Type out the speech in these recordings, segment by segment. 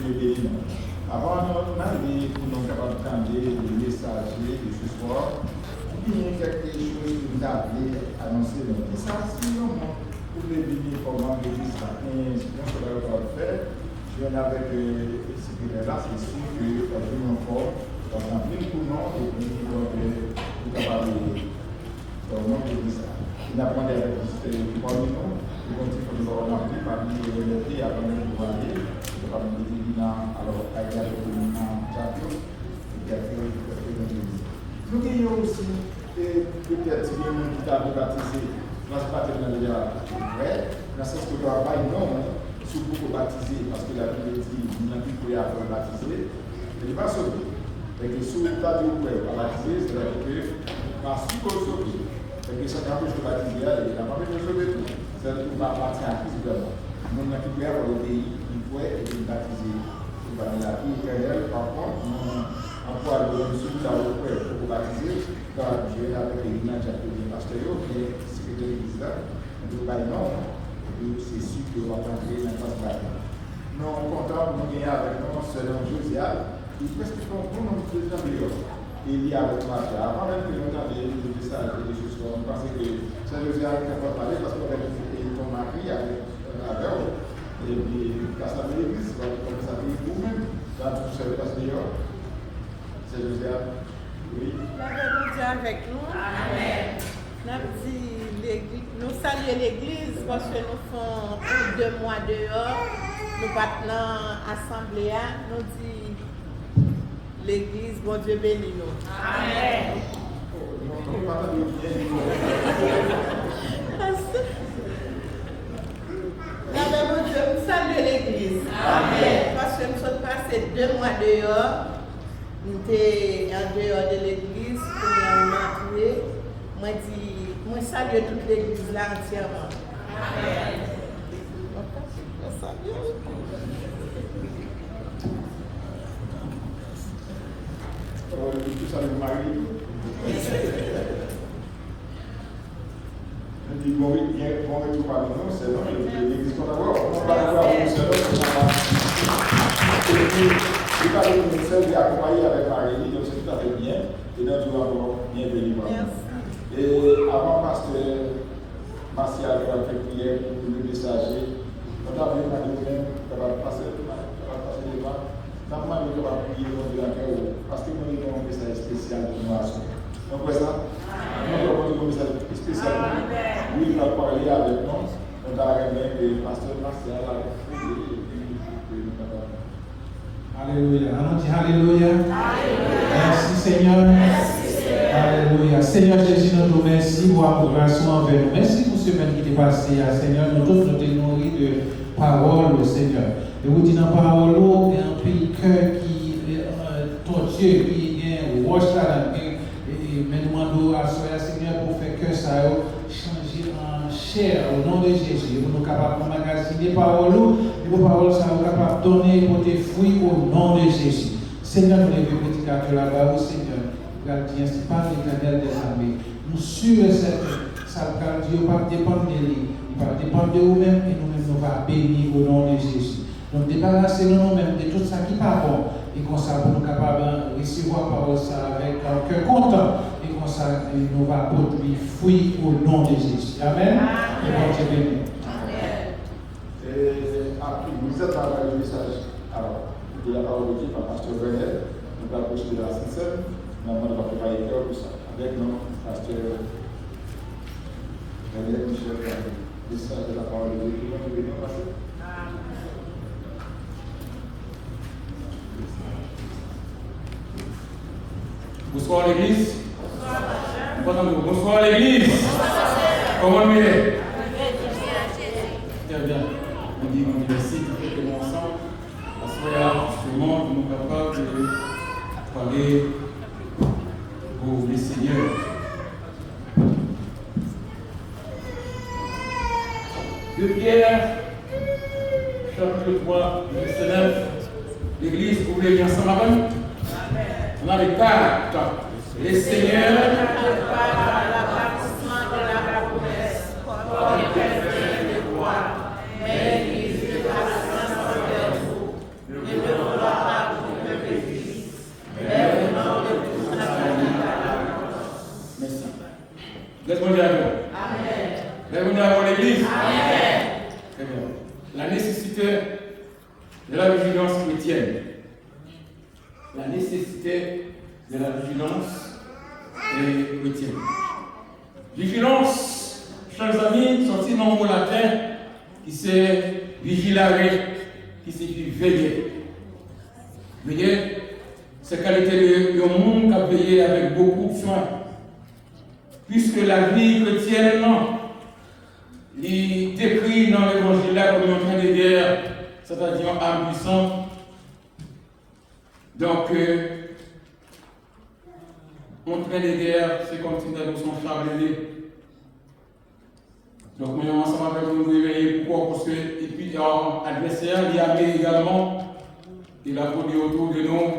Dieu bénisse. Avant d'aller pour nous capables d'entendre le message de ce soir, il y a quelque chose que vous avez annoncé. Et ça, sinon, vous pouvez venir comment l'église va faire. Je viens avec le secrétaire là, c'est sûr que nous avons encore dans un plein courant et puis nous sommes capables de comment l'église ça. Il a demandé avec le premier nom, il continue de nous orienter parmi les avant de nous aller. Alors, il y a un château qui a fait l'église. Nous avons aussi peut-être si nous avons baptisé, nous avons baptisé dans le vrai, dans ce sens que nous n'avons pas une norme sur beaucoup baptisé, parce que la Bible dit nous n'avons plus à baptiser, mais il n'est pas sauvé. Et que si vous avez à baptiser, c'est-à-dire que parce que vous sauver. Et que ça empêche de baptiser, il n'a pas besoin de sauver tout. C'est-à-dire que vous ne partir à Christ vraiment. Nous n'avons plus à l'obéir, il faut être baptisé. La vie éternelle, par contre, on peut aller sur la route pour baptiser, car Dieu est avec les images de pasteur, qui est secrétaire de l'église là, on peut pas non, et c'est sûr que on va entrer dans la phase baptême. Nous sommes contents de nous gagner avec nous, selon Josial, il presque comme nous, nous faisons meilleur. Il y a avec moi, avant même que nous entendions le message de Jésus, on pensait que c'est Josial qui a parlé parce qu'on a ton mari avec eux. Et puis, quand ça fait l'église, comme ça fait vous-même, quand vous savez pas ce qu'il y a, c'est Josiane. Oui. La Dieu avec nous. Amen. Nous saluons l'église parce que nous faisons plus de 2 mois dehors. Nous partons dans l'assemblée, nous disons l'église, bon Dieu bénit nous. Amen. Nous saluons l'église. Amen. Parce que nous sommes passés 2 mois dehors. Nous étions en dehors de l'église pour nous entrer. Moi, salue toute l'église là entièrement. Amen. Tu salues Marie. Je dis bon retour parmi nous, c'est bon, l'église qu'on a voir. On va voir avec nous seul. Il va nous seul et accompagner avec Marie, donc c'est tout à fait bien. Et donc, nous avons bien béni. Et avant, pasteur Martial va faire prière pour le messager. On a vu nous-mêmes, on va passer les pas. Normalement, on va prier pour la cœur, parce que nous avons un message spécial de nous. Donc, c'est ça. Nous avons un message spécial. Oui, il va parler avec nous. On va remettre le pasteur Martial à la prière. Alléluia. Alléluia. Merci Seigneur. Alléluia. Seigneur Jésus, nous te remercions pour la grâce envers nous. Merci pour ce semaine qui est passé. Seigneur, nous tous nous sommes nourris de parole, Seigneur. Et vous dites dans la parole, il y a un pays cœur qui est tortueux, qui est roche là, mais nous demandons à Seigneur pour faire que ça changer en chair au nom de Jésus. Nous sommes capables de magasiner les paroles, et vos paroles sont capables de donner pour des fruits au nom de Jésus. Seigneur, nous levons petit cœur là-bas, Seigneur. Gardien, c'est pas l'Éternel des armées. Nous sûrs et certains, ça Dieu ne va pas dépendre de lui, il va dépendre de vous-même et nous-mêmes nous va bénir au nom de Jésus. Donc débarrassez-nous nous-mêmes de tout ça qui n'est pas bon et qu'on soit pour nous capables de recevoir parole ça avec un cœur content et qu'on soit nous va produire fruit au nom de Jésus. Amen. Et bon Dieu béni. Amen. Et après, vous êtes dans le message. Alors, de la parole de Dieu par Pasteur René, nous allons poursuivre la scène. Normalement, on va préparer cœur pour ça. Avec nous, Pasteur René Michel, le message de la parole de Dieu. Comment vous venez passer? Bonsoir l'église. Bonsoir l'église. Comment vous êtes? Très bien. On dit merci pour que ensemble, justement, nous sommes capables de parler pour le Seigneur. De Pierre, chapitre 3, verset 9. L'église, vous voulez bien ensemble avec nous? On a les cartes. Les seigneurs par l'accomplissement de la promesse, comme quelqu'un de croire, mais l'Église de patience envers vous, ne la vigilance chrétienne. La nécessité de la vigilance chrétienne. Vigilance, chers amis, sorti dans le mot latin, qui c'est vigilare, qui signifie veiller. Veiller, c'est qualité de monde qui a veillé avec beaucoup de soin. Puisque la vie chrétienne, il décrit dans l'évangile là comme un train de guerre, c'est-à-dire âme puissante. Donc, un train de guerre, c'est comme si nous avions son char blindé. Donc, nous ensemble avec nous réveiller. Pourquoi? Parce que, et puis, l'adversaire, il y avait également, il a produit autour de nous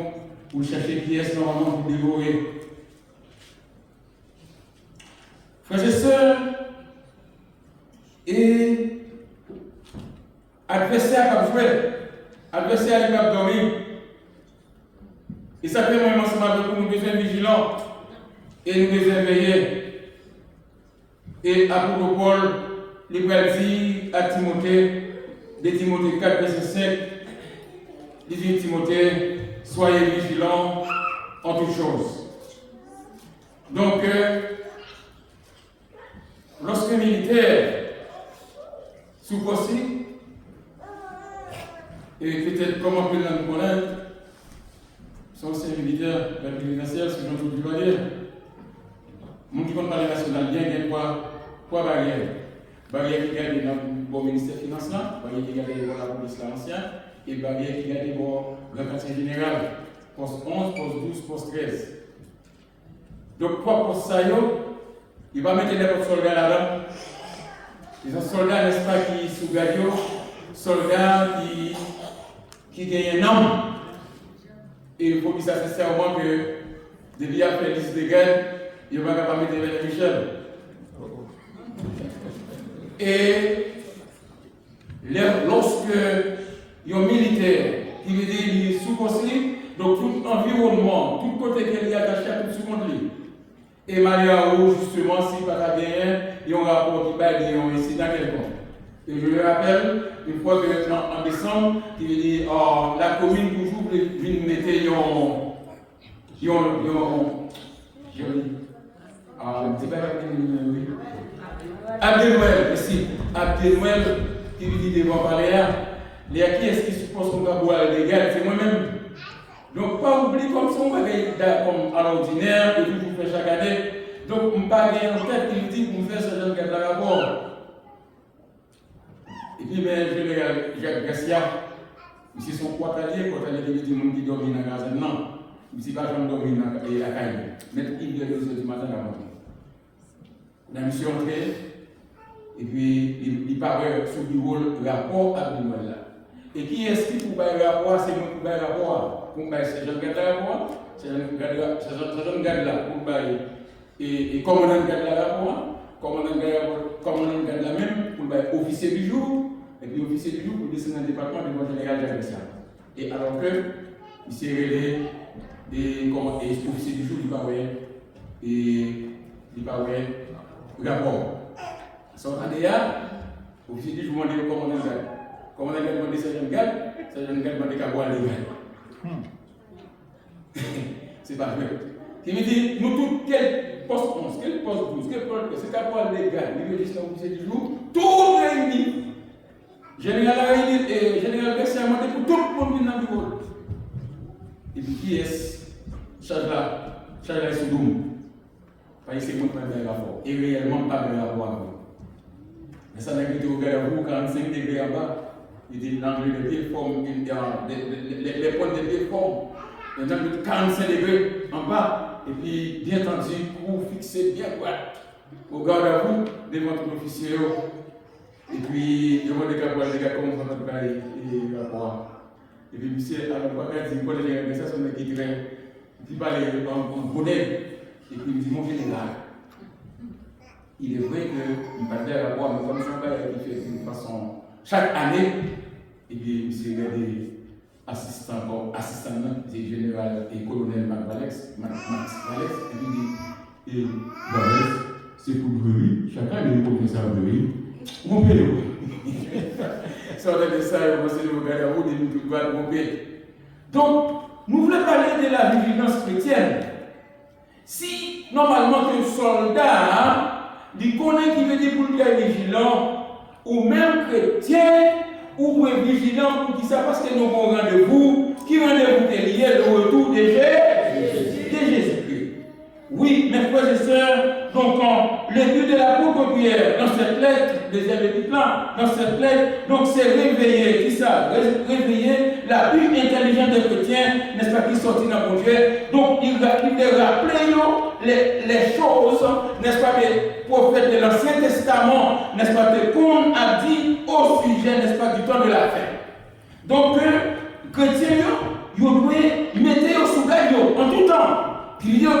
pour chercher qui est normalement pour dévorer. Frères et sœurs, et adversaire comme frère, adversaire qui a dormi. Et ça fait moi ensemble avec nous, nous devons vigilants et nous devons veiller. Et apôtre Paul, il va dire à Timothée, de Timothée 4, verset 5, il dit Timothée, soyez vigilants en toutes choses. Donc, lorsque militaire, sous possible, et peut-être comme on peut le connaître, sont ces militaires, la militaire, c'est notre duvalier. Mon qui compte parler national, bien, il y a trois barrières. Barrière qui gagne dans le ministère des Finances, barrière qui gagne dans la police ancienne, et barrière qui gagne dans le quartier général, poste 11, poste 12, poste 13. Donc, quoi pour ça, il va mettre les soldats là-dedans. Ils ont soldats, n'est-ce pas, qui sont gagnés, soldats qui gagnent un homme. Et il faut qu'ils s'assistent au moins que, depuis après la liste de guerre, il va pas mettre les Michel. Et lorsque il y a un militaire qui veut dire qu'il est sous-conseiller, donc tout environnement, tout côté qu'il y a attaché à tout ce monde. Et malheureusement, justement, si pas la bien, il y a un rapport qui va dire un incident quelconque. Et je le rappelle, une fois que en décembre, il veut dire la commune toujours vient mettre Abdelnoël, ici, Abdelnoël, qui lui dit devant parler qui est-ce qui suppose qu'on va boire les gars, c'est moi-même. Donc, pas oublier comme ça, on va comme à l'ordinaire, et toujours faire chaque année. Donc, on ne pas gagner en tête qui lui dit qu'on fait ce genre de rapport. Et puis, le général Jacques Garcia, ici son quartier qui dit que qui dorment dans la gazette, non. Ici, pas gens dormir dans la caille. Mais il vient de ce matin à matin. La mission entrée, et puis il paraît sur le rôle rapport à Abdelnoël. Et qui est-ce qui peut faire rapport? C'est moi qui peux faire rapport. Pour faire ces gens qui ont rapport, c'est gens qui ont là. Et comment on garde la rapport? Comment on garde la même pour faire officier du jour, et puis officier du jour pour descendre dans le département du général Jacques Garcia. Et alors que, il s'est révélé, et officier du jour, il paraît rapport. Son ADA, officier du jour, on dit comment on garde. Comment on a demandé ces jeunes gars, ces jeunes gars demandent qu'à boire les gars. C'est pas vrai. Qui me dit, nous tous, quel poste 11, quel poste 12, quel poste, c'est qu'à boire les gars, les registres officiers du jour, tout réuni. Général Bercy a demandé pour tout le monde venir dans le bureau. Et puis qui est-ce? Charles Soudoum. Parce que c'est moi qui ai fait rapport. Et réellement, pas de rapport avec vous. Mais ça n'a été ouvert à vous, 45 degrés en bas. Il dit l'angle de pied forme, les points de pied forment. Un angle de 45 degrés en bas. Et puis, bien tendu, pour fixer bien droit. Au garde à vous, devant tout officier. Et puis, devant les gars, comment on va faire et rapport. Et puis, monsieur, alors, on va dire, moi, les gens, ça, sont des guides. Et puis, parler en bonnet. Et puis, il me dit, mon général, il est vrai qu'il va faire rapport, mais comme son père qui fait d'une façon, chaque année, et puis, il s'est regardé assistant du général et colonel Max Valex, et puis il dit, Valex, c'est pour le chaque année, il faut faire ça, mon père. Sortez de ça, et vous allez regarder à vous, de doigts tromper. Donc, nous voulons parler de la vigilance chrétienne. Si, normalement, un soldat, il connaît qui veut dire pour lui être vigilant, ou même chrétien, ou pour être vigilant pour qui ça, parce que nous avons rendez-vous, qui rendez-vous est lié le retour de Jésus-Christ. Oui, mes frères et sœurs, donc le but de la courte prière dans cette lettre, deuxième épître, dans cette lettre, donc c'est réveiller, qui ça? Réveiller la plus intelligente des chrétiens, n'est-ce pas, qui sortit dans mon Dieu. Donc il va rappeler les choses, n'est-ce pas, des prophètes de l'Ancien Testament, n'est-ce pas, de qu'on a dit au sujet, n'est-ce pas, du temps de la fin. Donc, chrétiens, ils doivent mettre sous garde en tout temps. Ils ont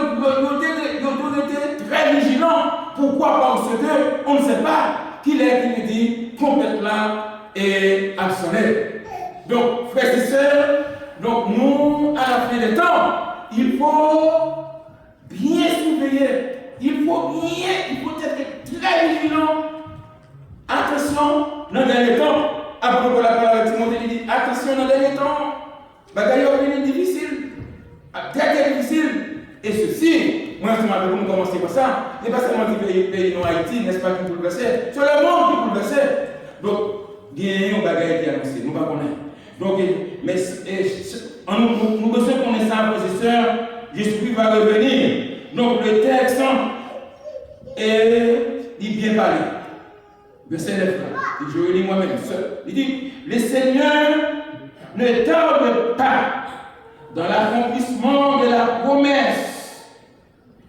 été très vigilants. Pourquoi? Parce qu'on ne sait pas qui est qui dit trompette là et absonnel. Donc, frères et sœurs, donc nous, à la fin des temps, il faut bien surveiller. Il faut être très vigilant. Attention, dans le dernier temps, à propos de la parole de Timothée, il dit attention dans le dernier temps. Bagaille est difficile, très difficile. Et ceci, moi je m'appelle pour commencer par ça, ce n'est pas seulement du pays non Haïti, n'est-ce pas, qui bouleverse, c'est le monde qui bouleverse. Donc, il y a un bagaille qui est annoncé, nous ne connaissons pas. Donc, mais nous besoin de connaître ça, frères et sœurs, Jésus va revenir. Donc, le texte est bien parlé. Verset 9, je le lis moi-même seul. Il dit, le Seigneur ne tarde pas dans l'accomplissement de la promesse.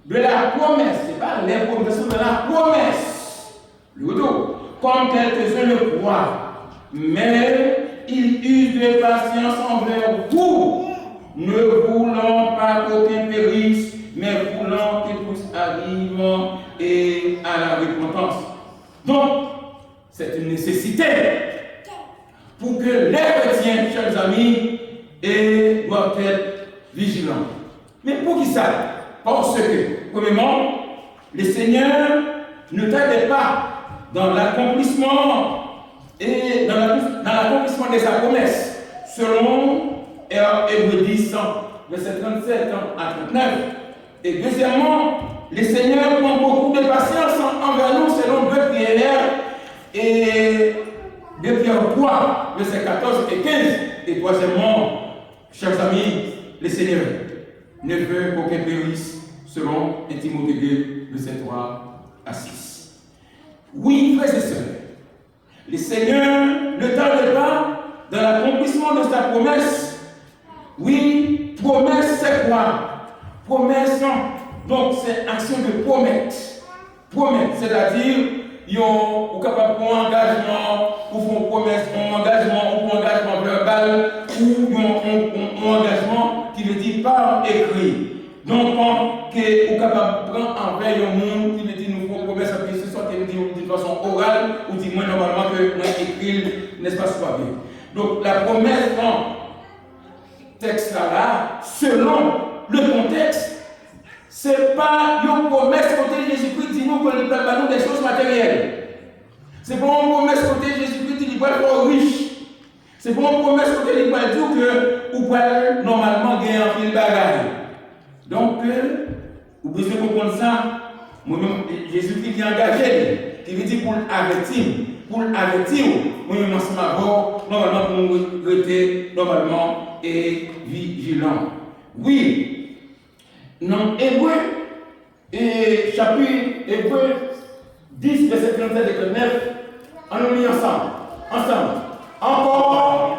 De la promesse, ce n'est pas les promesses, de la promesse. Le dos, comme quelques-uns le croient. Mais il use de patience envers vous, ne voulant pas qu'aucun périsse, mais voulant que tous arrivent et à la repentance. Donc, c'est une nécessité pour que les chrétiens, chers amis, doivent être vigilants. Mais pour qui ça? Parce que, premièrement, le Seigneur ne tarde pas dans l'accomplissement et dans l'accomplissement de sa promesse, selon Hébreux 10, verset 37 à 39. Et deuxièmement, le Seigneur prend beaucoup de patience envers nous, selon 2 Pierre et 2 Pierre 3, verset 14 et 15. Et troisièmement, chers amis, le Seigneur ne veut qu'aucun périsse, selon 1 Timothée 2, verset 3 à 6. Oui, frères et sœurs, le Seigneur ne tarde pas dans l'accomplissement de sa promesse. Oui, promesse, c'est quoi? Promesse, donc c'est action de promettre. Promettre, c'est-à-dire, ils sont capables de prendre un engagement, ou font promesse, un engagement verbal, ou un engagement qui veut dire par écrit. Donc, vous êtes capable de prendre envers le monde qui veut dire nous font promesse, et ce soit de façon orale, ou dit moi normalement que moi écrit, n'est-ce pas, sur papier. Donc, la promesse dans le texte là, selon le contexte, ce n'est pas une promesse côté Jésus-Christ dit nous que nous préparons des choses matérielles. Ce n'est pas une promesse côté Jésus-Christ dit qu'il va être riche. Ce n'est pas une promesse côté il va dire que vous pouvez normalement gagner un fil bagage. Donc, vous besoin de comprendre ça. Moi-même, Jésus-Christ est engagé, qui veut dire pour l'arrêter, moi-même, ensemble avant, normalement, pour nous rester normalement et vigilant. Oui. Dans Hébreux, chapitre Hébreux 10, verset 37 et 39, on nous lit ensemble. Encore.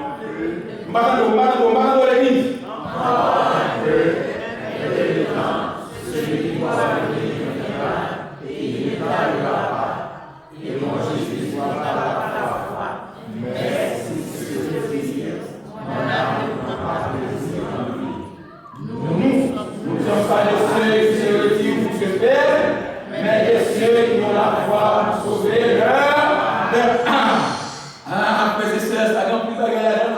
Maintenant, l'église. Celui qui voit venir viendra, et il ne tardera pas. Et mon Jésus soit par la foi. Mais si ce que je désire, mon âme ne prend pas plaisir en lui. Nous ne sommes pas de ceux qui se retirent pour se faire, mais de ceux qui ont la foi pour sauver leur âme. Après ces sœurs, ça n'a plus d'agréable.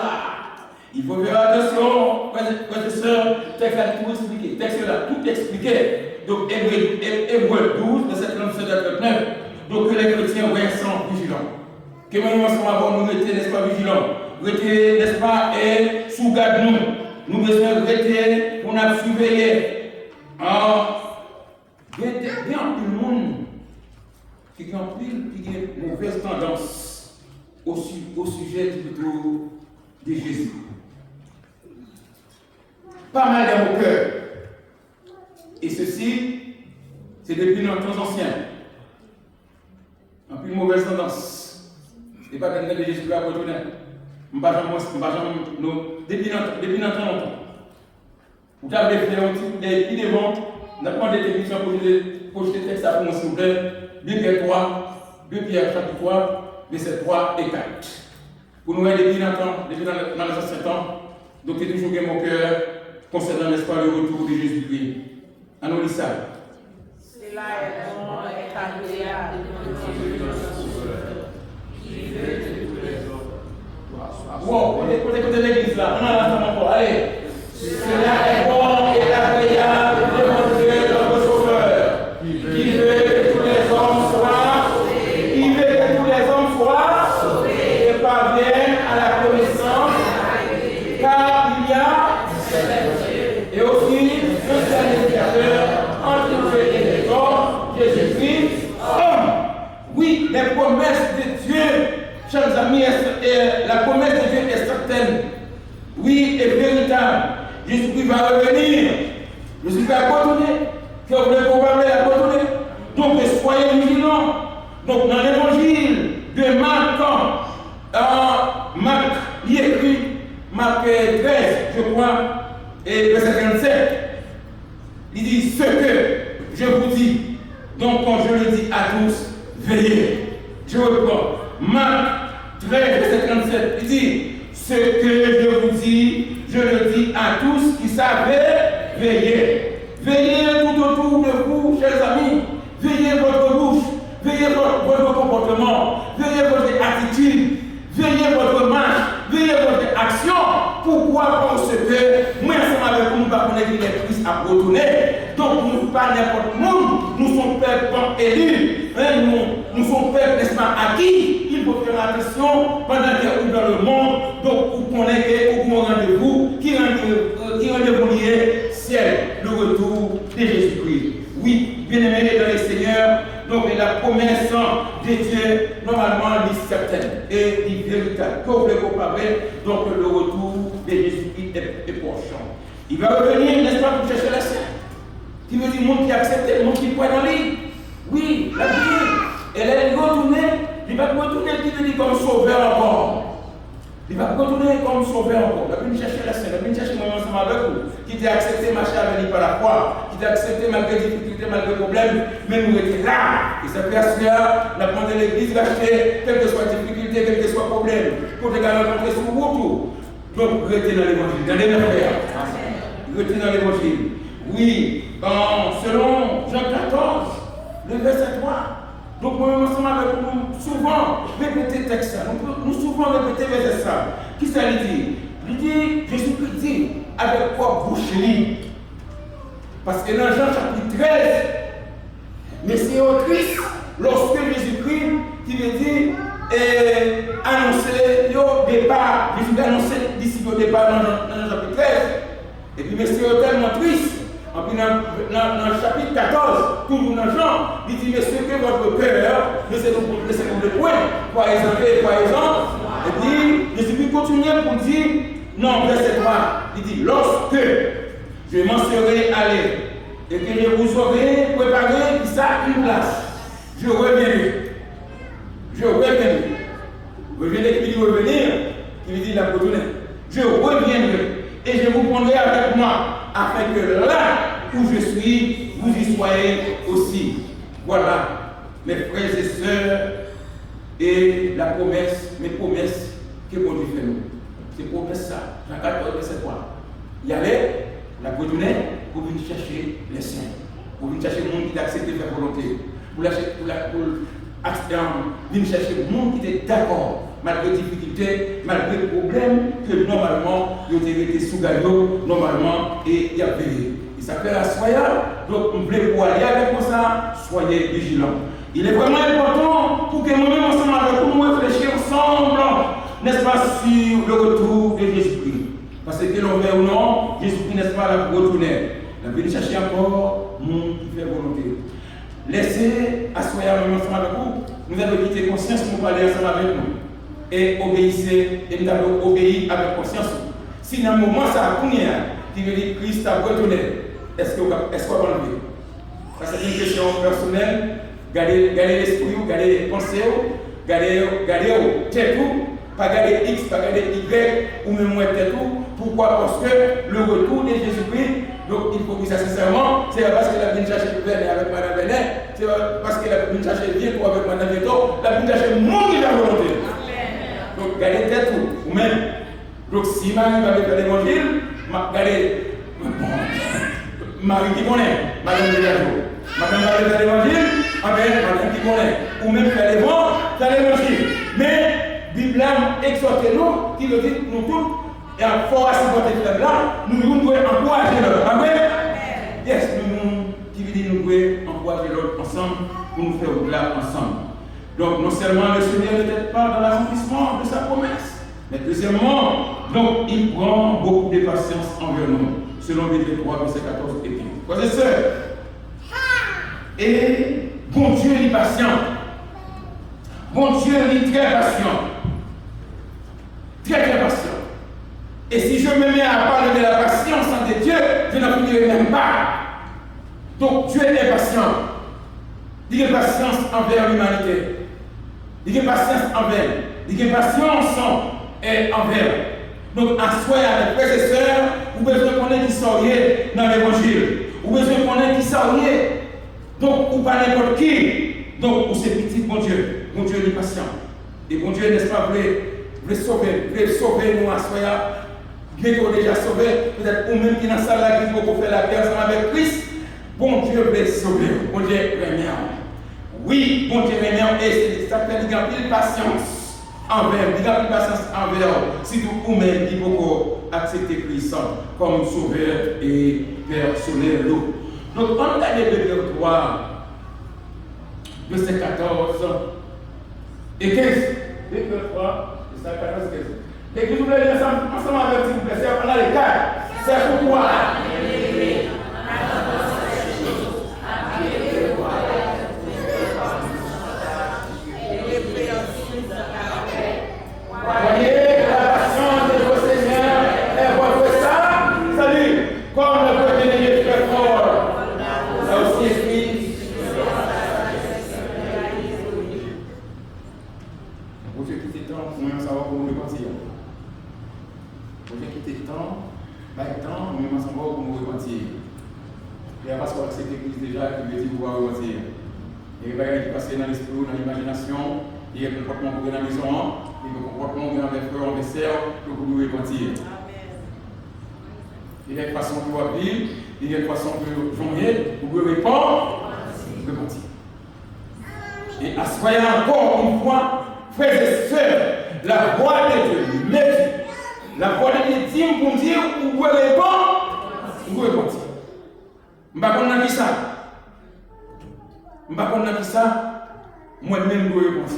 Il faut faire attention, frères et sœurs, texte là tout expliqué. Texte là tout expliqué. Donc, Hébreux 12, verset 37 à 39. Donc, que les chrétiens restent vigilants. Que nous ensemble avant nous rester, n'est-ce pas, vigilants. Rester, n'est-ce pas, et sous garde nous. Nous besoin rester pour nous surveiller. Il y a bien tout le monde qui a une mauvaise tendance au sujet plutôt de Jésus. Pas mal dans mon cœur. Et ceci, c'est depuis nos temps anciens. Un peu une mauvaise tendance. Ce n'est pas que de Jésus à retourner. Depuis notre temps longtemps. Vous avez fait des pieds de vente, on a demandé des techniciens pour jeter texte à pour s'il vous plaît. 2 Pierre 3, 2 Pierre chapitre 3, versets 3 et 4. Pour nous, depuis dans les anciens temps, donc c'est toujours mon cœur concernant, n'est-ce pas, le retour de Jésus-Christ. Allons lire ça. Cela est bon et agréable qui veut de tous les hommes. Wow, écoutez l'église là, on a la femme encore, allez. Cela est bon et agréable devant Dieu notre Sauveur, qui veut que tous les hommes soient sauvés, et parviennent à la connaissance, car il y a et aussi un seul médiateur entre Dieu et les hommes, Jésus-Christ, homme. Oui, les promesses de Dieu, chers amis, la promesse de Dieu est certaine. Oui, et véritable. Jésus-Christ va revenir. Jésus va retourner. Que vous voulez qu'on parle à retourner. Donc, soyez vigilants. Donc, dans l'évangile de Marc, Marc, il écrit, Marc 13, je crois, et verset 27. Il dit ce que je vous dis. Donc, quand je le dis à tous, veillez. Je reprends. Marc 13, verset 37. Il dit ce que je vous dis, je le dis à tous qui savent veiller. Veillez tout autour de vous, chers amis. Veillez votre bouche, veillez votre comportement, veillez votre attitude, veillez votre marche, veillez votre action. Pourquoi? Parce que moi, ensemble avec vous, nous ne pouvons pas connaître les Christ à retourner. Donc, nous ne sommes pas n'importe monde. Nous sommes peuple élus. Nous sommes peuple, n'est-ce pas, acquis. Il faut faire attention pendant qu'il y a dans le monde. Donc, vous connaissez au rendez-vous qui rendez-vous lié, ciel, le retour de Jésus-Christ. Oui, bien-aimés dans les Seigneurs, donc la promesse de Dieu, normalement, est certaine et est véritable. Comme vous le comparez, donc le retour de Jésus-Christ est proche. Il va revenir, n'est-ce pas, pour chercher la scène. Qui veut dire le monde qui accepte, le monde qui croit dans lui. Oui, la Bible, elle est retournée, il va retourner qui veut dire comme sauveur encore. Il va retourner comme sauveur encore. Il va venir chercher la scène, il va venir chercher moi ensemble avec vous. Qui t'a accepté marcher avec lui par la foi, qui t'a accepté malgré difficultés, malgré problèmes, mais nous étions là. Et ça fait à cela, la prendre de l'église, l'acheter, quelle que soit difficulté, quel que soit problème, pour te rencontrer sur vous. Donc, restez dans l'évangile, dans les frères. Restez dans l'évangile. Oui, selon Jean 14, le verset 3. Donc, moi, ensemble avec nous, souvent, répéter le texte. Nous souvent répéter le verset ça. Qui ça lui dit? Il dit, Jésus-Christ dit, avec quoi bouche-lui? Parce que dans Jean chapitre 13, mais c'est au Christ, lorsque Jésus-Christ, qui veut dire, annoncer le départ, Jésus a annoncé d'ici au départ dans Jean chapitre 13. Et puis, mais c'est tellement triste. En plus, dans le chapitre 14, toujours dans Jean, il dit, mais ce que votre cœur, laissez-nous le point, par exemple, et puis, Jésus continue pour dire, non, verset 3, il dit, lorsque je m'en serai allé, et que je vous aurai préparé, une place, je reviendrai. Revenez, qui dit revenir, qui lui dit la retourner. Je reviendrai, et je vous prendrai avec moi, afin que là où je suis, vous y soyez aussi. Voilà, mes frères et sœurs, et la promesse, mes promesses que bon Dieu fait nous. C'est promesse ça. Jean 14, verset 3. Y aller, la retourner, pour venir chercher les saints, pour venir chercher le monde qui a accepté de faire volonté, pour venir chercher le monde qui était d'accord. Malgré les difficultés, malgré les problèmes que normalement, ils ont été sous gaillot, normalement, et il y avait. Il s'appelle à soyez, donc vous voulez pour aller avec moi ça, soyez vigilants. Il est vraiment important pour que nous-mêmes ensemble avec nous réfléchissions ensemble, n'est-ce pas, sur le retour de Jésus-Christ. Parce que l'on veut ou non, Jésus-Christ, n'est-ce pas, là pour retourner. Nous venons chercher encore monde qui fait volonté. Laissez asseoir nous ensemble avec vous. Nous avons quitté conscience pour parler ensemble avec nous. Et obéissez, et nous avons obéi avec conscience. Si dans un moment ça a qui veut dire Christ a retourné, est-ce qu'on va l'enlever? Ça c'est une question personnelle. Gardez l'esprit, gardez les pensées, gardez tête, pas garder X, pas garder Y, ou même tête. Pourquoi? Parce que le retour de Jésus-Christ, donc il faut dire ça sincèrement, c'est parce qu'il a venu chercher le Bénin avec Madame Bénin, c'est parce qu'il a venu chercher le Vieux avec Madame Vieto, il a venu chercher le monde de la volonté. Donc gardez tête ou même. Donc si Marie va faire l'évangile, regardez, Marie qui connaît, Madame Vieto. Madame va faire l'évangile, Madame qui connaît. Ou même faire l'évangile. Mais Bible exhortez-nous, qui veut dire nous tous, et à fort à supporter le là, nous devons encourager l'autre. Amen. Yes, qui veut dire nous devons encourager l'autre ensemble pour nous faire au-delà ensemble. Donc, non seulement le Seigneur n'était pas dans l'accomplissement de sa promesse, mais deuxièmement, donc il prend beaucoup de patience envers nous, selon Bible 3, verset 14 et 15. Frères et sœurs, et bon Dieu est patient. Bon Dieu est très patient. Très très patient. Et si je me mets à parler de la patience de Dieu, je n'en finirai même pas. Donc Dieu est patient. Il est patient envers l'humanité. Il est patience envers. Il est patience envers. Donc, à soi, avec frères et sœurs, vous besoin connaître qui soriez dans l'évangile. Vous besoin connaître qui soriez. Donc, ou pas n'importe qui. Donc, ou c'est petit, bon Dieu. Bon Dieu est patient. Et bon Dieu, n'est-ce pas, veut sauver nous à soi. Dieu est déjà sauvé. Peut-être ou même qui dans la salle là, qui faut faire la paix ensemble avec Christ. Bon Dieu veut sauver. Bon Dieu remet. Oui, bon Dieu remet. Et ça fait une grande patience envers. Une grande patience envers. Si vous même qui faut accepter Christ comme sauveur et personnel. Donc, on a des Hébreux 3, verset 14 et 15. Hébreux 3, verset 14 et 15. Et que vous voulez dire ensemble avec vous, c'est on a les quatre. C'est pourquoi. Voyez que la patience de vos seigneurs est votre salut, comme le premier est très fort. Ça aussi écrit. Vous avez quitté le temps, vous savoir comment vous repentir. Vous avez quitté le temps, vous savoir comment vous repentir. Et parce qu'on accepte Christ déjà, qui veut dire pouvoir repentir. Et il va y passer dans l'esprit, dans l'imagination, il y a un comportement pour la maison. Et le comportement de avec frère, avec sœur, que vous pouvez repentir. Il y a une façon de voir vivre, il y a une façon de joindre, vous pouvez répondre, repentir. Et assoyez encore une fois, frères et sœurs, la voix de Dieu, mettez la voix de Dieu dit pour dire, vous pouvez répondre, vous pouvez repentir. Je ne sais pas qui ça. Je ne sais pas qui ça, moi-même, je peux répondre.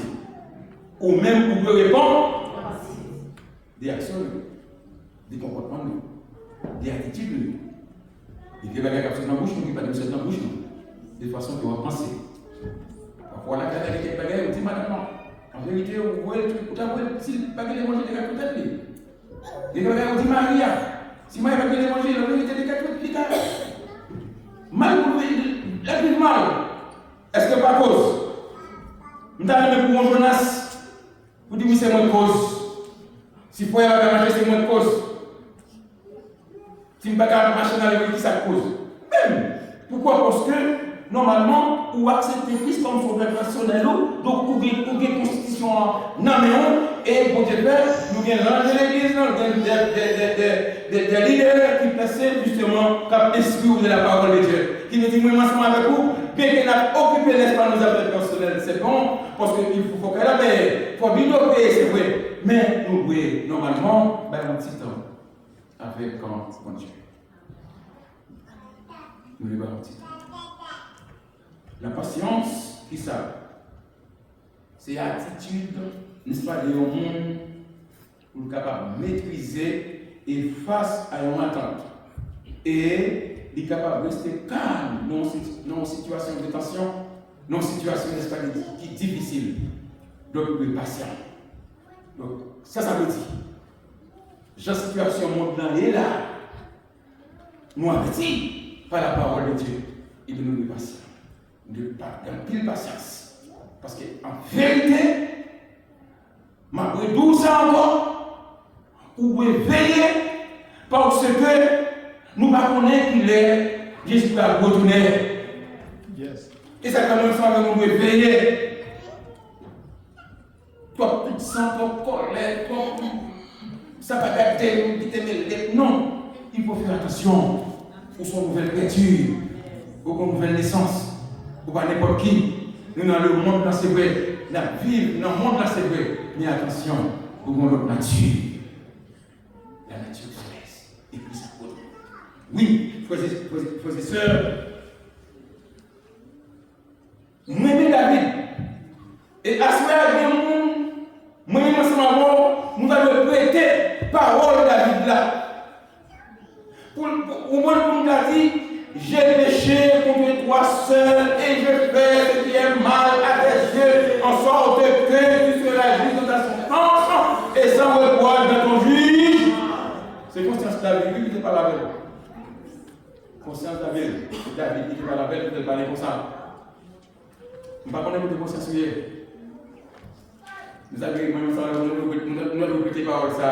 Ou même vous pouvez répondre des actions, des comportements, des attitudes. Il y a des choses dans la bouche, il n'y a pas de choses dans la bouche. De façon que vous pensez. Parfois, la qualité est pas vous dites madame, en vérité, vous voyez le truc, vous avez si pas que les manger des gars peut-être. Les gars, vous dites Maria, si Maria va que les manger, la vérité des gars peut-être. Mal vous la vie mal. Est-ce que pas cause? Nous avons pour mon Jonas. Vous dites oui, c'est moi de cause. Si vous pouvez marcher, c'est moi de cause. Si vous ne pouvez pas marcher dans les rues, qui ça cause? Même. Pourquoi? Parce que normalement, vous acceptez Christ comme sauveur personnel, donc vous avez une constitution en améon, et pour Dieu Père, nous avons l'ange de l'église, nous avons des leaders qui placent justement comme esprit de la parole de Dieu. Qui nous dit, moi, ensemble avec vous, bien qu'il n'a occupé l'espace de nos affaires personnelles, c'est bon, parce qu'il faut qu'elle a il faut bien obéir, c'est vrai. Mais nous pouvons normalement, un petit temps avec mon Dieu. Nous devons un petit temps. La patience, qui ça? c'est l'attitude, n'est-ce pas, de monde pour être capable de maîtriser et face à une attente. Et il est capable de rester calme dans une situation de tension, dans une situation, n'est-ce pas, qui est difficile. Donc, il est patient. Donc, ça veut dire, la situation mondiale est là. Nous avertis par la parole de Dieu. Il de nous patients. De pile patience. Parce qu'en vérité, ma 12 ans encore, vous pouvez veiller parce que nous ne connaissons pas qu'il est Jésus va retourner. Yes. Et ça, quand même, ça, nous devons veiller. Toi, tout sang, toi, colère, toi, ça va gâter, non, il faut faire attention pour son nouvelle créature, pour son nouvelle naissance, pour pas n'importe qui. Nous, dans le monde, là, c'est vrai, la vie, dans le monde, là, c'est vrai, mais attention, pour notre nature. La nature céleste, et puis ça compte. Oui, frères et sœurs, moi, David, et à ce moment, moi, nous allons prêter parole David là. Pour nous dire, j'ai péché contre toi seul et je fais ce qui est mal à tes yeux, en sorte que tu seras juste dans ta souffrance et sans reproche dans ton juge. C'est conscience David, lui qui n'était pas la belle. Conscience David qui n'était pas la belle, peut-être parler comme ça. Je ne sais pas comment de conscience hier. Nous avons répété parole ça,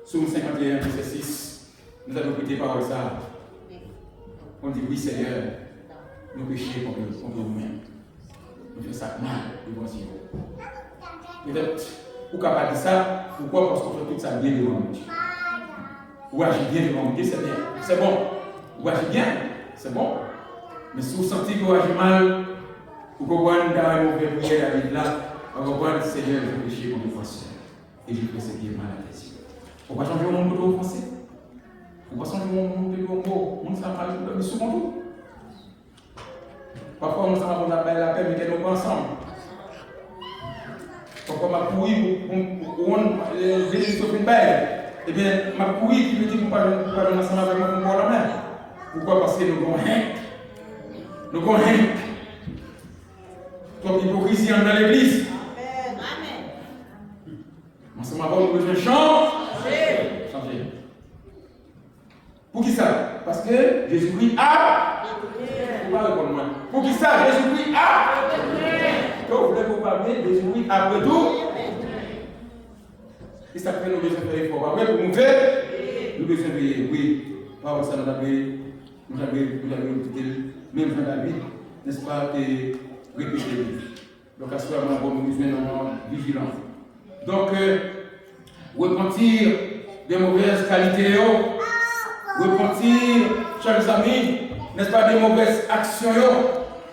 Somme 51, verset 6. Nous avons répété parole ça. On dit oui Seigneur, nous péchons contre nous-mêmes. Nous faisons ça mal devant Dieu. Peut-être, vous ne pouvez pas dire ça, pourquoi? Parce qu'on fait tout ça bien devant Dieu. Ou agir bien devant Dieu, c'est bien. C'est bon. Ou agir bien, c'est bon. Mais si vous sentez que vous agissez mal, vous comprenez dans une mauvaise prière David là, vous comprenez, Seigneur, je péché contre toi seul. Et je fais ce qui est mal à tes yeux. Vous ne pouvez pas changer le monde de français. Vous ne pouvez pas changer le monde de Congo. On ne sait pas le souvent tout. Parfois, on s'en va la paix, mais qu'elle nous pas ensemble. Parfois, ma couille, on les sur une baille. Eh bien, ma couille qui me dit qu'on ne peut pas ensemble avec moi pour la main. Pourquoi? Parce que nous avons rien. Nous avons rien. Comme l'hypocrisie dans l'église. Amen. Ensemble, nous avons besoin de changer. Pour qui ça? Parce que Jésus-Christ a. Pour qui ça? Jésus-Christ a. Donc, vous voulez vous parler, Jésus-Christ après tout. Et ça fait nous besoin de faire effort. Après, pour nous faire, nous besoin de veiller. Oui, par ça, nous avons même dans la vie, n'est-ce pas, et répéter. Donc, à ce moment-là, nous avons besoin de vigilance. Donc, repentir des mauvaises qualités, repentir, chers amis, n'est-ce pas, des mauvaises actions,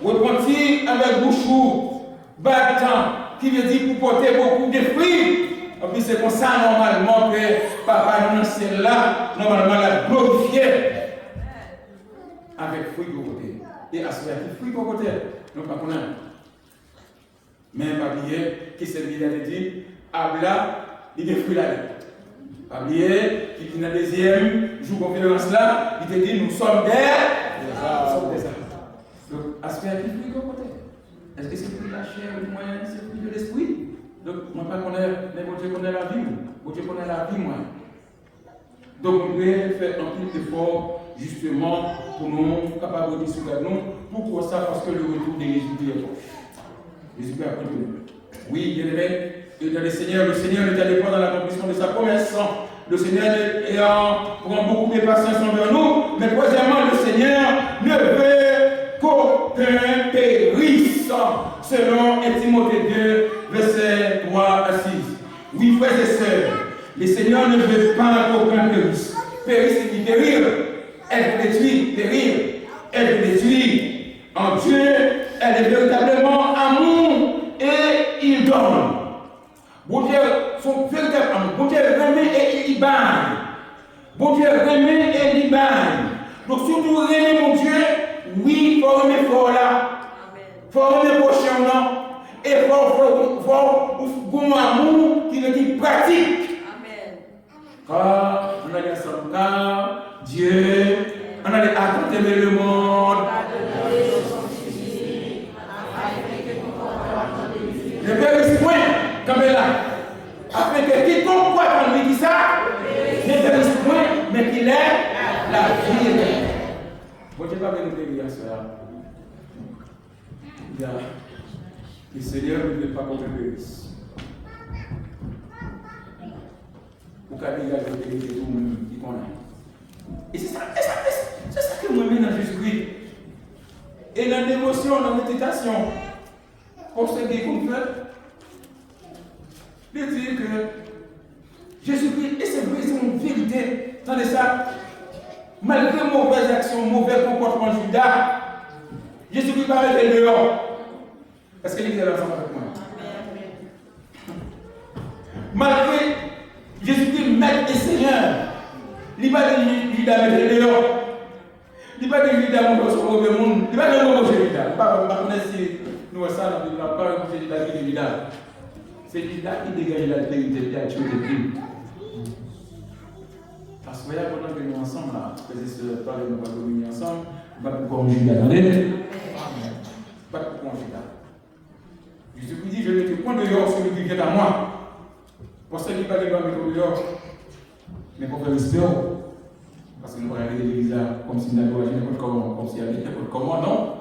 repentir avec bouchou, battant, qui veut dire pour porter beaucoup de fruits. Et puis c'est comme ça normalement que papa nous c'est là, normalement la glorifié avec fruits de côté. Et à ce moment-là, fruits de côté, nous ne connaissons pas. Mais pas oublier qui s'est dit, Abla, il est fruit là. Pas oublier qui dans le deuxième jour de conférence là, il te dit nous sommes des arbres. Donc, à ce moment-là, qui fruit de côté. Est-ce que c'est fruit de la chair ou du moyen, c'est fruit de l'esprit? Donc, moi, je ne connais pas, mais mon Dieu connaît la vie. Mon Dieu connaît la vie, moi. Donc, on doit faire un petit effort, justement, pour nous, capables de discuter nous. Pourquoi ça? Parce que le retour de Jésus est proche. Jésus est après nous. Oui, bien aimé, le Seigneur est adéquat dans l'accomplissement de sa promesse. Le Seigneur prend beaucoup de patience envers nous. Mais troisièmement, le Seigneur ne veut qu'aucun périsse. Selon 1 Timothée 2, verset 3 à 6. Oui, frères et sœurs, le Seigneur ne veut pas qu'aucun périsse. Périsse, c'est périr. Elle veut détruire, périr. Elle veut détruire. En Dieu, elle est véritablement amour et il donne. Bon Dieu, son véritable amour. Bon Dieu remet et il libère. Bon Dieu remet et libère. Donc, surtout remet mon Dieu, oui, il faut remettre fort là. Il faut remettre prochain là. Et il faut fort, ou bon amour qui est pratique. Amen. Car on a dit ensemble, car Dieu, on a dit à tout aimer le monde. Le périsse point, comme là. Afin que quiconque croit en lui qui ça, ne périsse point, mais qu'il ait la vie. Bon Dieu va nous bénir à cela. Le Seigneur ne veut pas qu'on périsse. Pour qu'à dire la vérité tout le monde qui connaît. Et c'est ça que moi mets dans Jésus-Christ. Et dans l'émotion, dans la méditation, on se dit qu'on fait. De dire que Jésus-Christ, et c'est vrai, c'est une vérité. Attendez ça. Malgré mauvaises actions, mauvais comportement de Judas, Jésus-Christ va rester dehors. Est-ce qu'il est ensemble avec moi? Malgré Jésus-Christ, maître et Seigneur, il va dire Judas mettre dehors. Il va dire Judas mon mauvais monde. Il va dire mon Judas. Je ne sais pas si nous avons ça dans la parole de Judas. C'est Judas qui dégage la vérité et a tué les crimes. Parce que pendant que nous ensemble, là, frères et sœurs, parlez, nous allons communier ensemble, pas pour qu'on Judas dans l'aide. Pas pour qu'on Judas. Jésus-Christ dit, je ne te point dehors celui qui vient à moi. Pour ceux qui ne parlent pas de dehors, mais pour faire respect. Parce que nous allons regarder l'église là, comme si nous avions n'importe comment, comme si elle avait n'importe comment, non.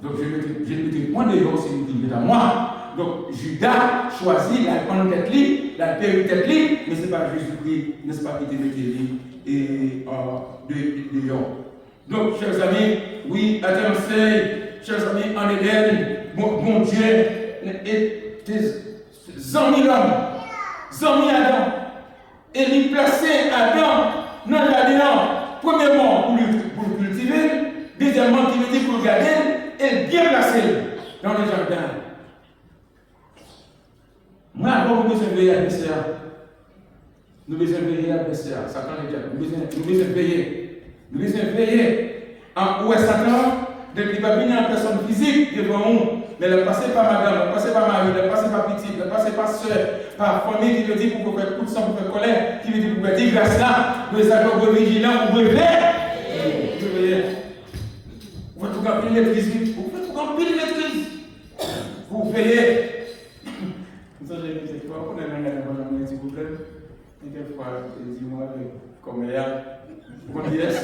Donc je ne te point dehors celui qui vient à moi. Donc Judas choisit la grande tête libre, la pérille tête libre, mais ce n'est pas Jésus-Christ, n'est-ce pas, qui te mettait libre et dehors. Donc, chers amis, oui, à tes conseils, chers amis, en Éden, bon Dieu, et tes amis l'homme, amis Adam, et il plaçait Adam dans le jardin, premièrement pour le cultiver, deuxièmement, qui veut dire pour le garder, et bien placé dans le jardin. Moi, avant, nous besoin de veiller à l'adversaire. Nous besoin de veiller à l'adversaire. Satan est déjà. Nous besoin de veiller. Nous besoin de veiller. Où est Satan? Depuis qu'il va venir en personne physique devant nous. Mais elle est passée par madame, elle est passée par mari, elle est passée par petite, elle est passée par soeur, par famille qui veut dire pour faire coup de sang, pour faire colère, qui veut dire pour faire dire grâce là. Nous sommes vigilants, vous veillez. Vous veillez. Vous faites tout remplir maîtrise. Vous faites tout remplir maîtrise. Vous veillez. Ça, j'ai dit cette fois, on a un petit problème. Et des fois, dis-moi, comme il y a, on dit est.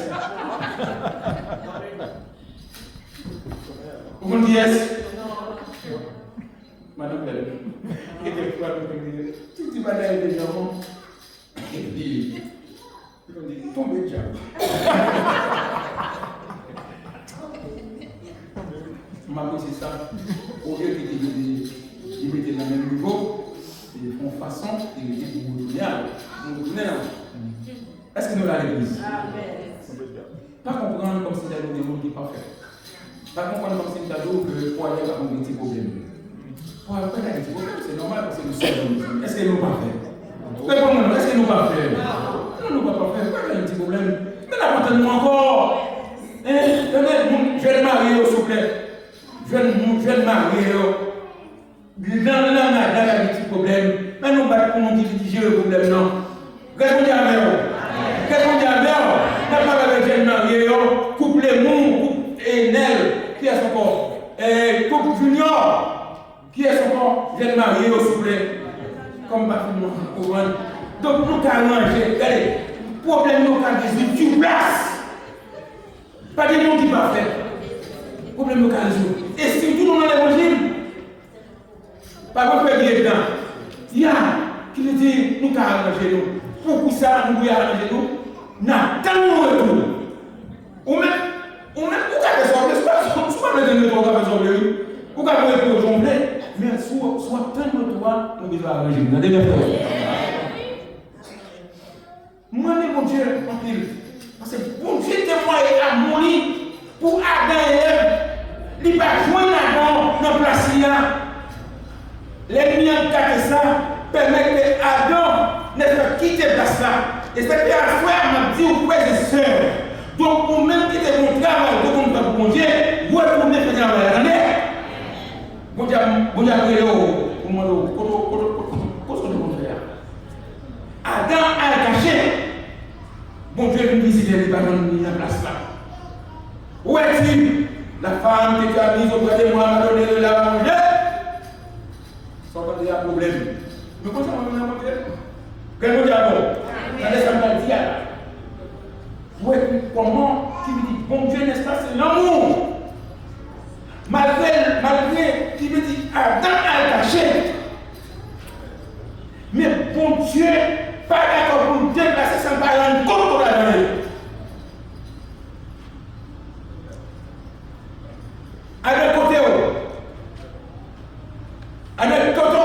On dit est. Madame Belle. Et des fois, on dit, tout petit bagaille de gens. Et puis, on dit, tombez déjà. Je m'appelle ça. Au lieu qu'il dit, ils mettaient dans le même niveau, ils font façon, ils mettaient pour vous donner. Est-ce que nous l'avons l'église? Pas comprendre comme si c'était des gens qui ne sont pas faits. Pas comprendre comme si c'était que pour aller avoir un petit problème. Pour aller avoir un petit problème, c'est normal parce que nous sommes. Est-ce que nous pas fait? Répondez-moi, est-ce que nous pas fait? Non, nous pas fait. Pourquoi il y a un petit problème? Mais là, maintenant encore. Jeune marié, s'il vous plaît. Jeune marié. Dans un petit problème, mais nous ne pouvons pas gérer le problème, non. Qu'est-ce qu'on dit avec eux? Qu'est-ce qu'on dit avec eux? Nous pas avec les jeunes mariés, couple Mou, couple Enel, qui est son corps? Couple Junior, qui est son corps? Jeune marié, s'il vous plaît. Comme pas tout le monde. Donc nous avons arrangé, regardez, le problème nous avons résolu sur place. Pas des gens qui ne sont pas faits. Le problème nous avons résolu. Et si tout le monde a l'évangile, pas pour faire bien dedans. Il y a qui veut dire nous avons arrangé nous. Pourquoi ça nous avons arrangé nous? N'attendons le retour. Ou même, vous avez sorti, soit le dernier tour, vous avez sorti, vous avez fait le jongler, mais soit tant de toi, nous devons arranger. Vous avez bien fait. Moi, mon Dieu, en pile. Parce que bon Dieu témoigne à mourir pour Adam et Ève. Il va joindre Adam dans la place. L'ennemi a gardé ça, permet que Adam ne pas quitter la place là. Et c'est que à frère m'a dit aux frères et sœurs. Donc, pour même quitter mon travail, pour mon Dieu, vous retournez faire la l'année. Bon Dieu, pour moi, femme que tu as mise auprès de moi m'a donné de la manger. Sans pas de problème. Mais comment ça m'a manger? Quel mot d'abord? Ça m'a dit comment qui me dit bon Dieu, n'est-ce pas, c'est l'amour. Malgré qui me dit Adam a caché. Mais bon Dieu, pas d'accord pour déplacer sans parler en compte pour la donner. À l'autre côté, à l'autre côté,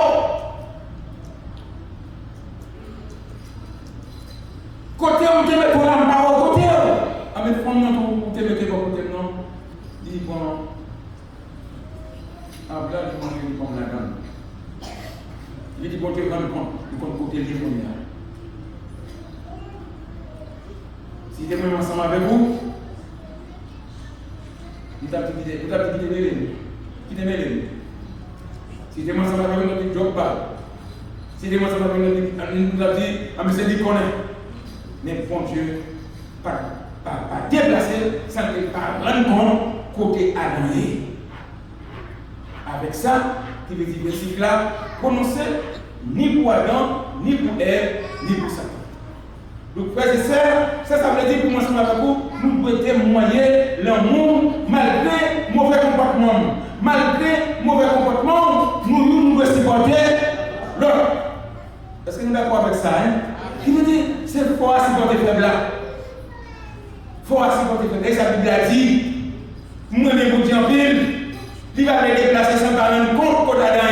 côté où tu mets pour la parole, côté où, à mettre fond dans ton côté, mettez vos côtés, non, dis bon, à blanc, je mange comme la gamme. Il dit bon Dieu, rendre compte, du côté de l'économie. Si tu es même ensemble avec vous, vous avez dit qui te mêle. Si tu es ensemble avec nous, tu ne job pas. Si tu es ensemble avec nous, tu as dit, monsieur dit qu'on est. Mais bon Dieu, pas déplacer, sans que pas rendre compte côté Adam. Avec ça, qui veut dire que là, prononcer ni pour Adam, ni pour Ève, ni pour Satan. Donc, frères et sœurs, ça veut dire pour moi, avec vous, nous devons témoigner l'amour malgré mauvais comportement. Malgré mauvais comportement, nous devons supporter l'autre. Est-ce que nous sommes d'accord avec ça? Qui veut dire c'est fort à supporter faible là. Fort à supporter faible. Et sa Bible a dit, moi-même, vous dites en pile, il va me déplacer sans parler de compte pour Adam.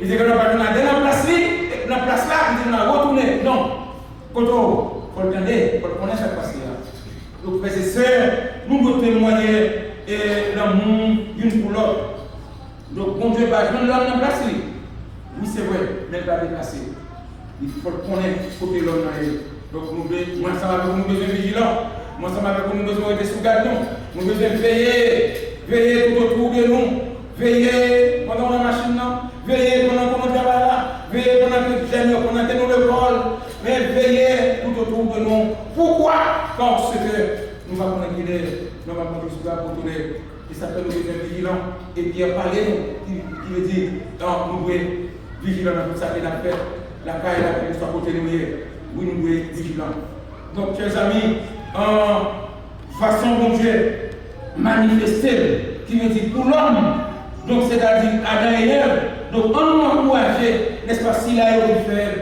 Il dit que nous allons dans la place là, il dit qu'on va retourner. Non. Quand il faut le connaître, il faut le connaître chaque fois. Donc, frères et sœurs, nous devons témoigner l'amour d'une pour l'autre. Donc, bon Dieu va joindre l'homme dans la place. Oui, c'est vrai, mais il va déplacer. Il faut le connaître côté l'homme. Donc, moi, ça va avec nous besoin de vigilants. Moi, ça va avec nous besoin de sous-garde. Nous devons veiller tout autour de nous. Veiller pendant la machine, veiller pendant qu'on travaille là, veiller pendant que nous le vol, mais veiller tout autour de nous. Pourquoi? Parce que nous allons pour tourner, qui s'appelle nous devons vigilants. Et Pierre parlait, qui veut dire, nous devons vigilants dans tout ça que la paix, la caille, la paix, soit côté nous. Oui, nous devons vigilants. Donc, chers amis, en façon bon Dieu, manifester, qui veut dire pour l'homme. Donc, c'est-à-dire Adam et Ève. Donc, on nous encourage, n'est-ce pas, s'il a eu faire.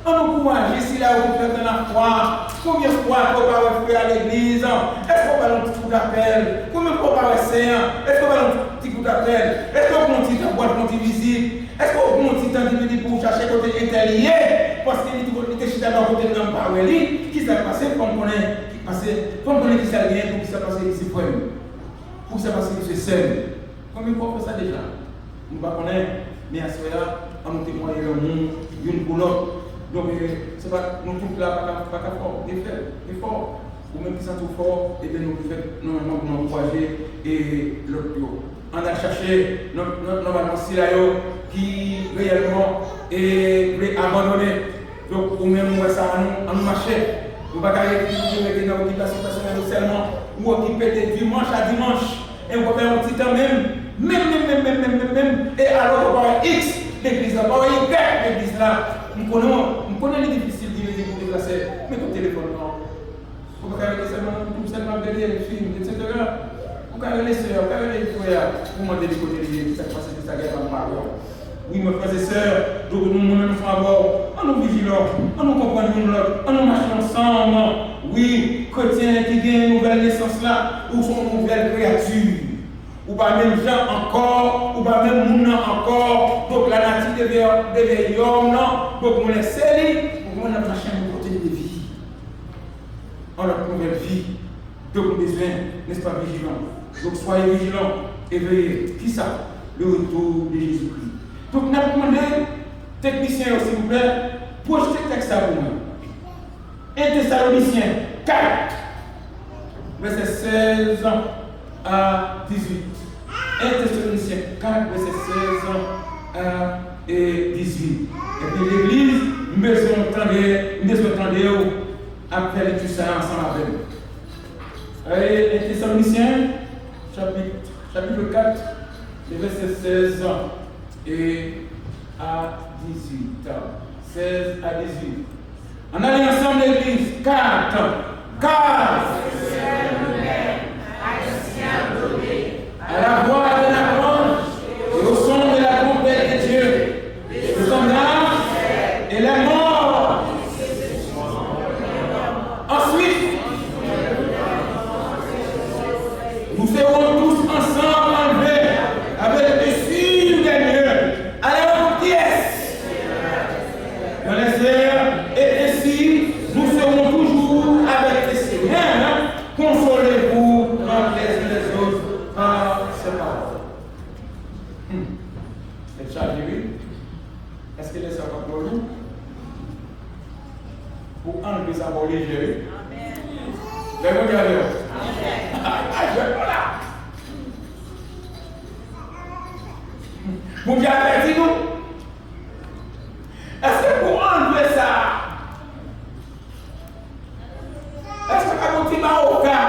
On nous encourage, s'il a eu faire dans la foi. Combien de fois on va faire à l'église? Est-ce qu'on va un petit coup d'appel? Combien de fois on va séance? Est-ce qu'on va un petit coup d'appel? Est-ce qu'on va un petit temps boîte, un petit visite? Est-ce qu'on va un petit temps de venir pour chercher côté intérieur? Parce qu'il était chez dans côté de l'homme par qui s'est passé, comme on connaît qui s'est bien, pour qui s'est passé ici pour nous. Pour qui s'est passé ici seul. Combien de fois on fait ça déjà? Nous ne connaissons pas, mais à ce moment-là, on nous témoigne l'amour d'une pour l'autre. Donc, c'est pas nous tous là, pas qu'à fort, des forts. Ou même qui sont tout forts, et bien nous nous encourager et l'autre. On a cherché normalement si là qui réellement est abandonné. Donc, ou même ça, on nous marchait. Nous ne pouvons pas mettre dans l'occupation personnelle seulement, ou occuper de dimanche à dimanche. Et on va faire un petit temps même. Et alors, on va X l'église là, on va Y l'église là. On connaît les difficiles de vous déplacer. Mais ton téléphone, non. Vous pouvez regarder seulement des films, etc. Vous pouvez regarder les soeurs, vous pouvez regarder les frères. Vous demandez les côtés de ça, parce que ça guerre dans le parole. Oui, mes frères et sœurs, donc nous sommes à bord. On nous vigilons, on nous comprend l'autre, on nous marche ensemble. Oui, chrétiens qui gagnent une nouvelle naissance là, ou sont une nouvelle créature. Ou pas même gens encore, ou pas même moun encore. Donc la nature devient homme, donc on est scellé, on a marché un côté de vie. On a une nouvelle vie. Donc on a besoin, n'est-ce pas, vigilants. Donc soyez vigilants et veillez. Qui ça? Le retour de Jésus-Christ. Donc nous avons demandé, technicien s'il vous plaît, projetez le texte à vous. 1 Thessaloniciens 4, verset 16 à 18. 1 Thessaloniciens 4, verset 16 à 18. Et puis l'église, nous devons entendre après tout ça ensemble avec nous. Allez, 1 Thessaloniciens, chapitre chapitre 4, les versets 16 et à 18. 16 à 18. On allait ensemble l'église. 4. À la voix de la grange et au son de la trompette de Dieu. Nous sommes là et la mort. Ensuite, nous serons tous ensemble enlevés avec le signe des lieux à la pièce dans les airs, et ainsi nous serons toujours avec le Seigneur. Consolez-vous entre les uns les autres par ces paroles. C'est chargé, oui. Est-ce que les gens pour nous? Pour enlever sa voix légère. Amen. Vous voyez avec vous? Vous dites avec nous? Est-ce que pour enlever ça, est-ce que pas mon petit marocain?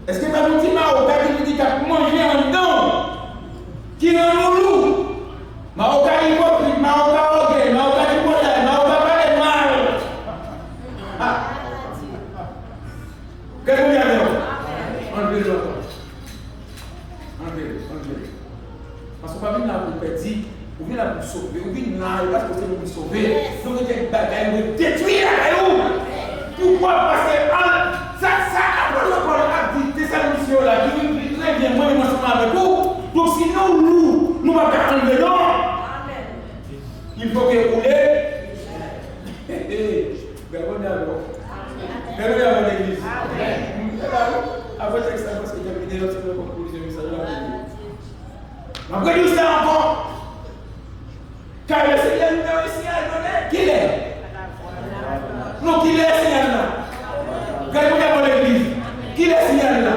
Est-ce que pas mon petit marocain qui nous dit qu'il a mangé en dedans? Qui est un loulou? Marocain hypocrite, Marocain orgueil, Marocain qui connaît, Marocain pas les mal. Qu'est-ce que vous dites? Enlevez-le. Enlevez-le. Parce qu'on va venir là pour perdre, on vient là pour sauver, on vient là parce que c'est pour sauver. Donc il y a des bagailles pour détruire la caillou. Pourquoi? Parce que ça, après le Paul a dit, c'est sa mission là, qui très bien, moi, je suis avec vous. Donc si nous, nous ne pouvons pas enlever non. Il faut que vous roulez. Regardez avec l'église. Après ça, parce que j'ai vidéo sur le conclusion, ça va venir. Après tout ça encore, car le Seigneur nous a réussi à donner qui est. Non, qui est le Seigneur là. Regardez dans l'église. Qui est le Seigneur là.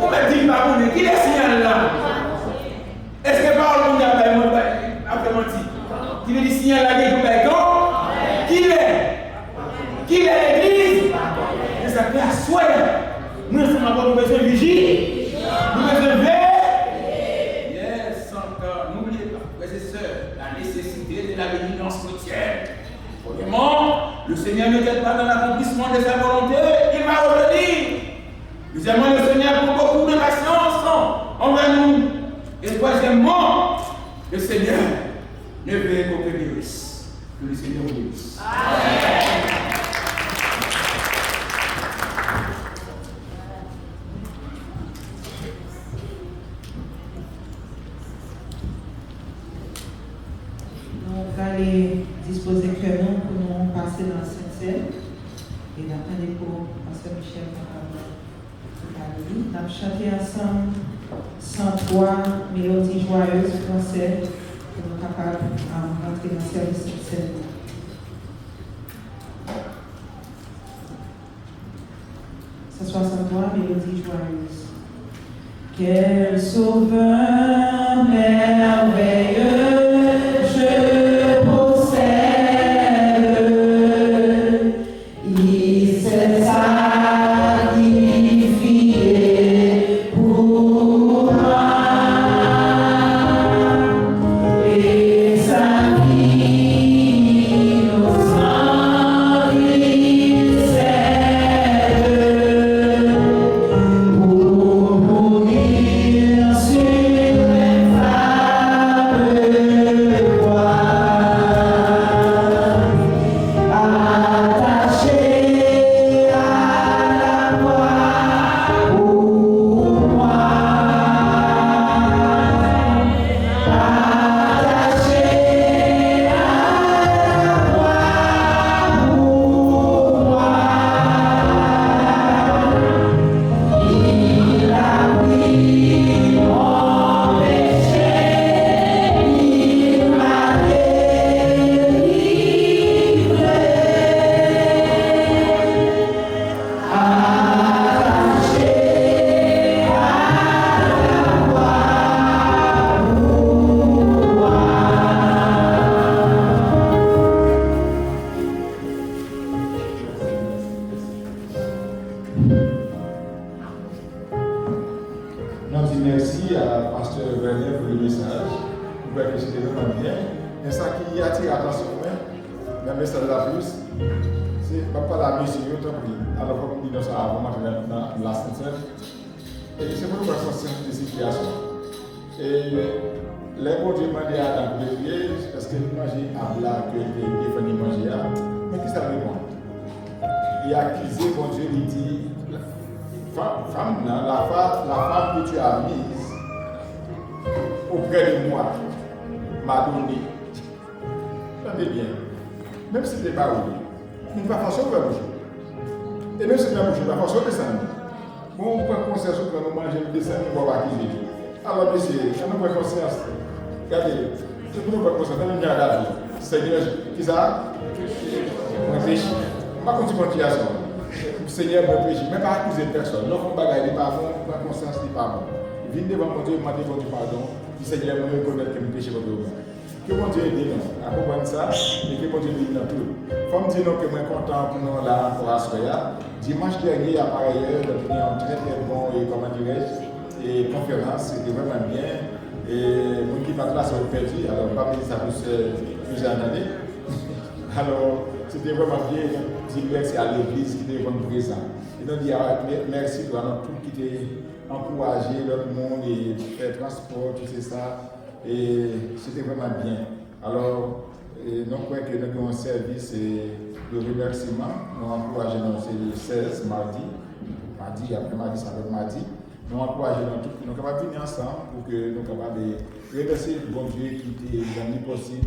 On me dit pas vous, qui est le Seigneur là. Est-ce que par le monde a menti? Qui est le Seigneur là qui est pour qui est? Qui est l'église? C'est ça qui est à soi. Nous sommes encore besoin de vigie. Nous avons besoin de veiller. Yes, encore. N'oubliez pas, frères et sœurs, la nécessité de la vigilance chrétienne. Premièrement, le Seigneur ne t'aide pas dans l'accomplissement de sa volonté, il va revenir. Deuxièmement, le Seigneur pour beaucoup de patience envers nous. Et troisièmement, le Seigneur ne veut qu'aucun guérisse. Que le Seigneur vous bénisse. Amen. On va aller disposer que nous pour nous passer dans le Saint-Ciel et d'attendre pour Pasteur Michel. On va chanter ensemble 103 mélodies joyeuses françaises pour nous capables de rentrer dans le service Saint-Ciel. Ça 63 mélodies joyeuses. Quel sauveur merveilleux! Attaché à Pasteur Vernet pour le message. Je crois que c'était vraiment bien. Mais ça qui attire l'attention, le message de la plus, c'est pas la musique, autant pris. Alors, comme on dit dans ça, avant de dans la centaine. Et c'est pour nous faire sensibiliser des situations. Et les bons Dieu demandent à Adam de prier, parce que nous mangeons à blanc que les défendus manger. Mais qui ça veut dire? Il a accusé mon Dieu, il dit, femme, la femme que tu as mise auprès de moi m'a donné. Entendez bien. Même si ce n'est pas oublié, il ne va pas forcer à bouger. Et même si ce n'est pas bouger, il va forcer à descendre. Bon, on prend conscience que nous mangeons, nous descendons, nous ne va pas accuser. Alors, monsieur, quand nous prenons conscience, regardez, c'est pour nous prendre conscience, nous regardons la vie. Seigneur, qui ça? Mon péché. On va continuer à ça. Seigneur, mon péché. Même pas accuser personne. Non, on ne va pas pas bon, on prend conscience, il n'est pas bon. Viens devant mon Dieu, demander votre pardon. Dis Seigneur, je reconnais que mon péché va vous. Que mon Dieu aide nous à comprendre ça et que mon Dieu aide nous tout. Comme dire que je suis content pour nous là encore à Soya. Dimanche dernier, à par ailleurs, nous avons un très bon et comment dirais-je, et conférence, c'était vraiment bien. Et mon qui va classe au perdu, alors pas me ça plusieurs années. Alors, c'était vraiment bien. Dire merci à l'église qui était vraiment présent. Et nous dire merci pour tout qui était encouragé, l'autre monde et faire transport, tout ça. Et c'était vraiment bien. Alors, nous croyons que nous avons un service de remerciement. Nous encourageons, c'est le 16 mardi, après mardi, ça va être mardi. Nous encourageons tout, nous sommes capables de venir ensemble pour que nous soyons capables de remercier le bon Dieu qui était dans possible.